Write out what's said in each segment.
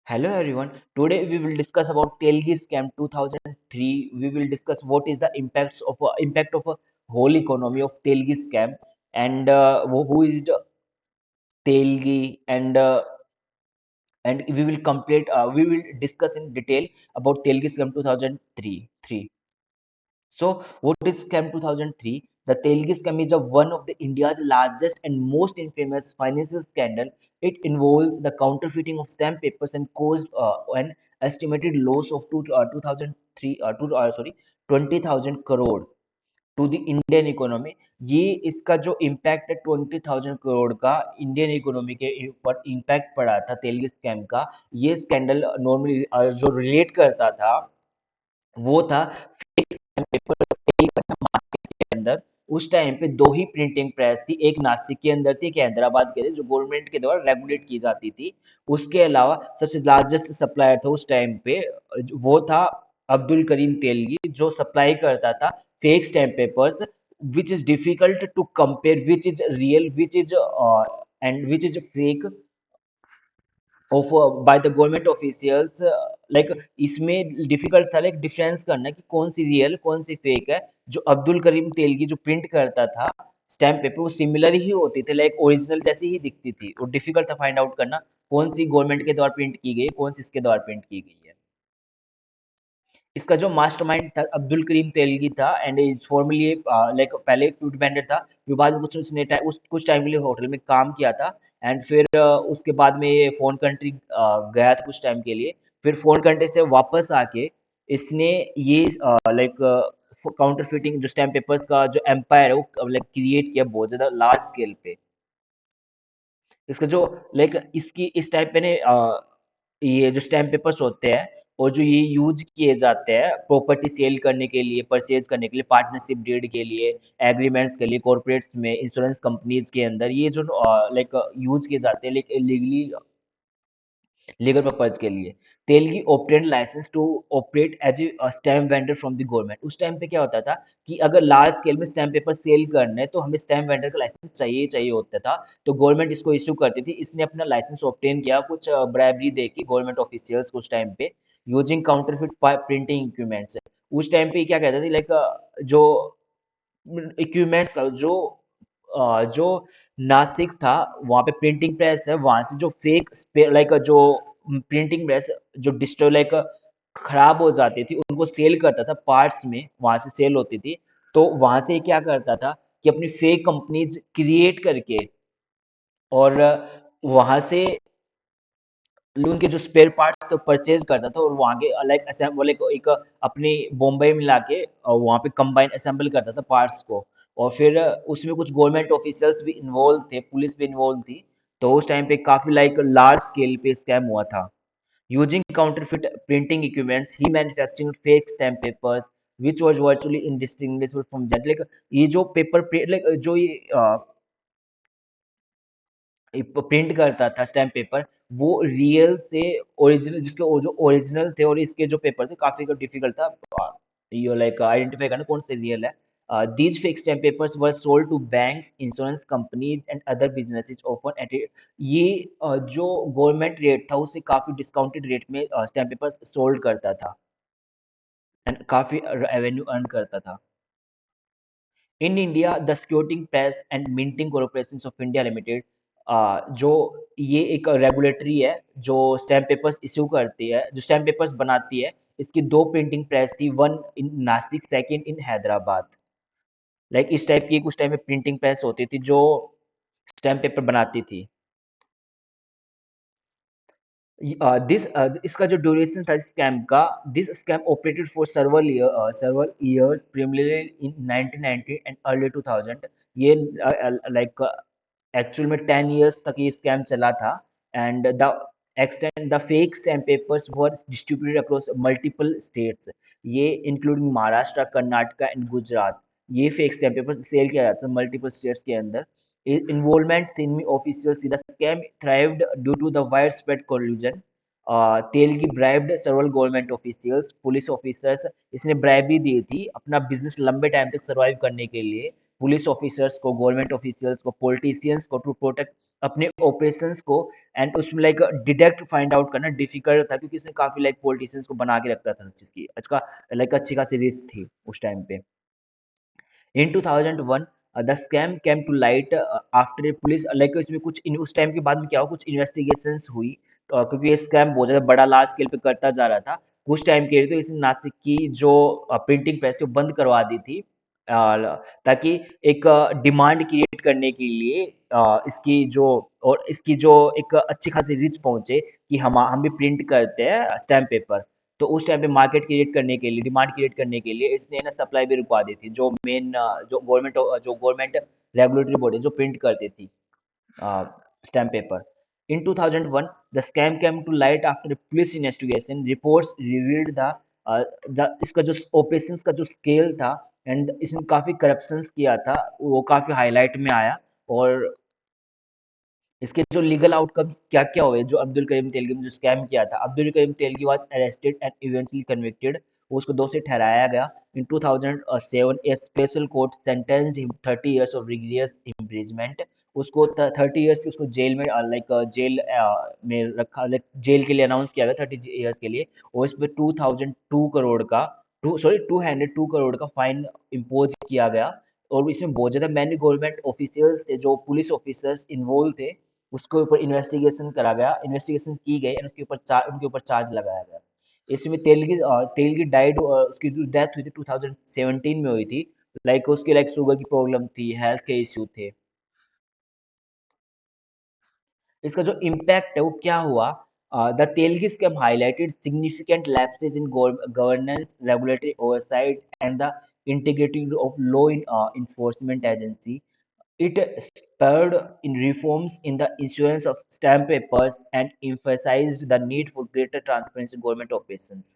Hello everyone. Today we will discuss about Telgi scam 2003. We will discuss what is the impact of a whole economy of Telgi scam and who is the Telgi and we will discuss in detail about Telgi scam 2003. So, what is scam 2003? The Telgi scam is one of the India's largest and most infamous financial scandal. It involves the counterfeiting of stamp papers and caused an estimated loss of 2003 sorry 20,000 crore to the Indian economy. ये इसका जो impact है 20,000 करोड़ का Indian economy के ऊपर impact पड़ा था Telgi scam का। ये स्कैंडल नॉर्मली जो रिलेट करता था वो था पेपर सेल करना मार्केट के अंदर। उस टाइम पे दो ही प्रिंटिंग प्रेस थी, एक नासिक के अंदर थी, एक हैदराबाद के थे, जो गवर्नमेंट के द्वारा रेगुलेट की जाती थी। उसके अलावा सबसे लार्जेस्ट सप्लायर था उस टाइम पे, वो था अब्दुल करीम तेलगी, जो सप्लाई करता था fake stamp papers, which is difficult to compare which is real which is and which is fake of by the government officials. Like इसमें डिफिकल्ट था लाइक डिफरेंस करना कि कौन सी रियल कौन सी फेक है। जो अब्दुल करीम तेलगी जो प्रिंट करता था स्टैम्प पेपर वो सिमिलर ही होती थी, लाइक ओरिजिनल जैसी ही दिखती थी। वो डिफिकल्ट था फाइंड आउट करना कौन सी गवर्नमेंट के द्वारा प्रिंट की गई है, कौन सी इसके द्वारा प्रिंट की गई है। इसका जो मास्टरमाइंड था अब्दुल करीम तेलगी था एंड इज फॉर्मली लाइक पहले फूड वेंडर था, फिर बाद में कुछ उसने कुछ टाइम के लिए होटल में काम किया था एंड फिर उसके बाद में ये फॉरेन कंट्री गया था कुछ टाइम के लिए। फिर फॉरेन कंट्री से वापस आके इसने ये लाइक काउंटर फिटिंग जो स्टैम्प पेपर्स का जो एम्पायर है वो लाइक क्रिएट किया बहुत ज्यादा लार्ज स्केल पे। इसका जो लाइक इसकी इस टाइप पे ने ये जो स्टैम्प पेपर्स होते हैं और जो ये यूज किए जाते हैं प्रॉपर्टी सेल करने के लिए, परचेज करने के लिए, पार्टनरशिप डीड के लिए, एग्रीमेंट्स के लिए, कॉर्पोरेट्स में, इंश्योरेंस कंपनीज के अंदर ये जो लाइक यूज किए जाते हैं लाइक लीगली लीगल पर्पज के लिए। Telgi obtained license to operate as a stamp vendor from the government. उस टाइम पे क्या होता था कि अगर लार्ज स्केल में स्टैम्प पेपर सेल करने हैं, तो हमें स्टैम्प वेंडर का लाइसेंस चाहिए ही चाहिए होता था। तो गवर्नमेंट इसको इश्यू करती थी। इसने अपना लाइसेंस ऑब्टेन किया कुछ ब्राइबरी दे के गवर्नमेंट ऑफिशियल्स को उस टाइम पे, यूजिंग काउंटरफिट प्रिंटिंग इक्विपमेंट्स। उस टाइम पे क्या कहते थे लाइक जो इक्विपमेंट्स का जो नासिक था वहाँ पे प्रिंटिंग प्रेस है, वहाँ से जो फेक लाइक जो प्रिंटिंग प्रेस जो डिजिटल लाइक खराब हो जाती थी उनको सेल करता था पार्ट्स में, वहाँ से सेल होती थी। तो वहाँ से क्या करता था कि अपनी फेक कंपनीज क्रिएट करके और वहाँ से उनके जो स्पेयर पार्ट्स तो परचेज करता था और वहाँ के लाइक असेंबल एक अपनी बॉम्बे में लाके वहाँ पे कंबाइन असेंबल करता था पार्ट्स को। और फिर उसमें कुछ गवर्नमेंट ऑफिसर्स भी इन्वॉल्व थे, पुलिस भी इन्वॉल्व थी। तो उस टाइम पे काफी लाइक लार्ज स्केल पे स्कैम हुआ था। Using counterfeit printing equipments he manufacturing fake stamp papers which was virtually indistinguishable from jet। like ये जो पेपर लाइक जो ये प्रिंट करता था स्टैम्प पेपर, वो रियल से ओरिजिनल जिसके जो ओरिजिनल थे और इसके जो पेपर थे काफी डिफिकल्ट था ये लाइक आइडेंटिफाई करना कौन से रियल है। These fake stamp papers were sold to banks, insurance companies and other businesses often at ये जो गवर्नमेंट रेट था उससे काफी डिस्काउंटेड रेट में स्टैम्प पेपर्स सोल्ड करता था एंड काफी रेवेन्यू अर्न करता था। In India the security press and minting corporation of India limited, जो ये एक रेगुलेटरी है जो स्टैम्प पेपर्स इश्यू करती है, जो स्टैम्प पेपर्स बनाती है। इसकी दो प्रिंटिंग प्रेस थी, one in Nashik, second in Hyderabad. Like इस टाइप की कुछ टाइम में प्रिंटिंग प्रेस होती थी जो स्टैम्प पेपर बनाती थी। इसका जो ड्यूरेशन था स्कैम का, this scam operated for several years primarily in 1990 and early 2000। ये लाइक एक्चुअल में 10 इयर्स तक ये स्कैम चला था and the extend the fake stamp papers were distributed across multiple states. ये इंक्लूडिंग महाराष्ट्र, कर्नाटका एंड गुजरात। ये फेक स्टैम्प पेपर्स सेल किया जाता है मल्टीपल स्टेट्स के अंदर। Involvement in officials, the scam thrived due to the widespread collusion. Telgi bribed several government officials, police officers. इसने bribery दी थी अपना बिजनेस लंबे टाइम तक सरवाइव करने के लिए, पुलिस ऑफिसर्स को, गवर्नमेंट ऑफिशियल्स को, पॉलिटिशियंस को, टू प्रोटेक्ट अपने ऑपरेशंस को, एंड उसमें लाइक डिटेक्ट फाइंड आउट करना डिफिकल्ट था, क्योंकि इसने काफी लाइक पॉलिटिशियंस को बना के रखता था जिसकी अच्छा लाइक अच्छी खासी रिस्क थी उस टाइम पे। In 2001, the scam came to light after a police like इसमें कुछ उस टाइम के बाद में क्या हुआ, कुछ इन्वेस्टिगेशंस हुई, क्योंकि ये स्कैम बहुत ज़्यादा बड़ा लार्ज स्केल पे करता जा रहा था। कुछ टाइम के लिए तो इसने नासिक की जो प्रिंटिंग प्रेस थी वो बंद करवा दी थी, ताकि एक डिमांड क्रिएट करने के लिए इसकी जो एक अच्छी खासी रीच पहुंचे कि हम भी प्रिंट करते हैं स्टैम्प पेपर। तो उस टाइम पे मार्केट क्रिएट करने के लिए, डिमांड क्रिएट करने के लिए इसने ना सप्लाई भी रुकवा दी थी, जो मेन जो गवर्नमेंट रेगुलेटरी बॉडी जो प्रिंट करती थी stamp paper. In 2001 the scam came to light after police investigation reports revealed the इसका जो ऑपरेशंस का जो स्केल था, एंड इसने काफी करप्शंस किया था, वो काफी हाईलाइट में आया। और इसके जो लीगल आउटकम्स क्या क्या हुए, जो अब्दुल करीम तेलगी ने जो स्कैम किया था, Abdul Karim Telgi was arrested and eventually convicted. उसको दोषी ठहराया गया। In 2007 a special court sentenced him 30 years of rigorous imprisonment. उसको 30 इयर्स की उसको जेल में जेल में रखा, लाइक जेल के लिए अनाउंस किया गया 30 इयर्स के लिए। और इस पे 2002 करोड़ का टू सॉरी 202 करोड़ का फाइन इम्पोज किया गया। और इसमें बहुत ज्यादा मैनी गवर्नमेंट ऑफिशियल्स थे, जो पुलिस ऑफिसर्स इन्वॉल्व थे, उसके ऊपर इन्वेस्टिगेशन करा गया, इन्वेस्टिगेशन की गई, और उनके ऊपर चार्ज लगाया गया। इसमें तेलगी डाइड, उसकी जो डेथ हुई थी 2017 में हुई थी। लाइक उसकी लाइक शुगर की प्रॉब्लम थी, हेल्थ के इश्यू थे। इसका जो इम्पैक्ट है वो क्या हुआ, the Telgi scam highlighted significant lapses in governance, regulatory oversight and the integrity of law in enforcement agency. It spurred in reforms in the issuance of stamp papers and emphasized the need for greater transparency in government operations.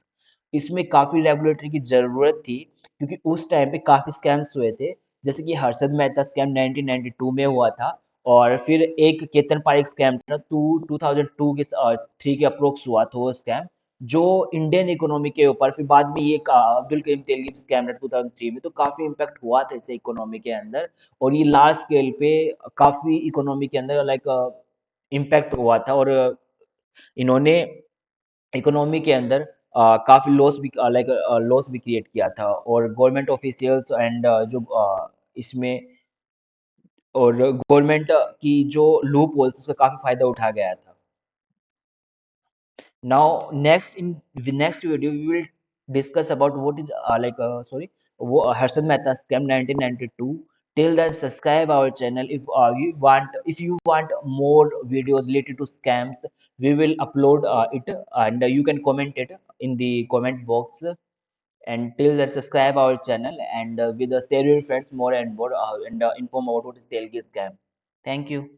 इसमें काफी regulatory की जरूरत थी, क्योंकि उस time पे काफी scams हुए थे। जैसे कि हर्षद मेहता स्कैम 1992 में हुआ था, और फिर एक केतन पारेख स्कैम था 2002 के 3 के अप्रोक्स हुआ था वो स्कैम, जो इंडियन इकोनॉमी के ऊपर, फिर बाद में ये अब्दुल करीम तेलगी स्कैम था 2003 में, तो काफी इम्पैक्ट हुआ था इसे इकोनॉमी के अंदर। और ये लार्ज स्केल पे काफी इकोनॉमी के अंदर लाइक इम्पैक्ट हुआ था। और इन्होंने इकोनॉमी के अंदर काफी लॉस भी क्रिएट किया था, और गवर्नमेंट ऑफिशियल्स एंड इसमें और गवर्नमेंट की जो लूप होल्स उसका काफी फायदा उठा गया था। Now, next video, we will discuss about what is Harshad Mehta scam 1992. Till then, subscribe our channel. If you want more videos related to scams, we will upload it, and you can comment it in the comment box. And till then, subscribe our channel, and with share your friends more and more, and inform about what is Telgi scam. Thank you.